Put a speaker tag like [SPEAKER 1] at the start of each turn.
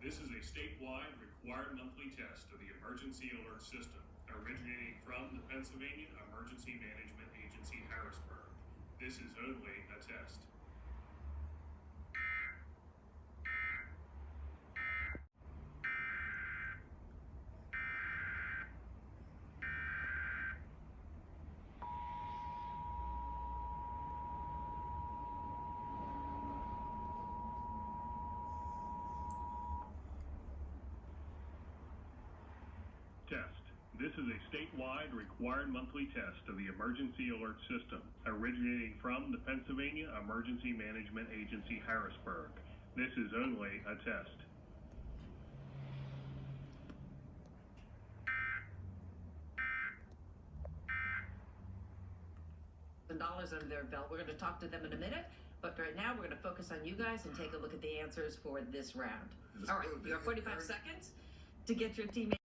[SPEAKER 1] This is a statewide required monthly test of the emergency alert system originating from the Pennsylvania Emergency Management Agency, Harrisburg. This is only a test. Test. This is a statewide required monthly test of the emergency alert system originating from the Pennsylvania Emergency Management Agency, Harrisburg. This is only a test.
[SPEAKER 2] $1,000 under their belt. We're going to talk to them in a minute, but right now we're going to focus on you guys and take a look at the answers for this round. All right, you have 45 seconds to get your teammates.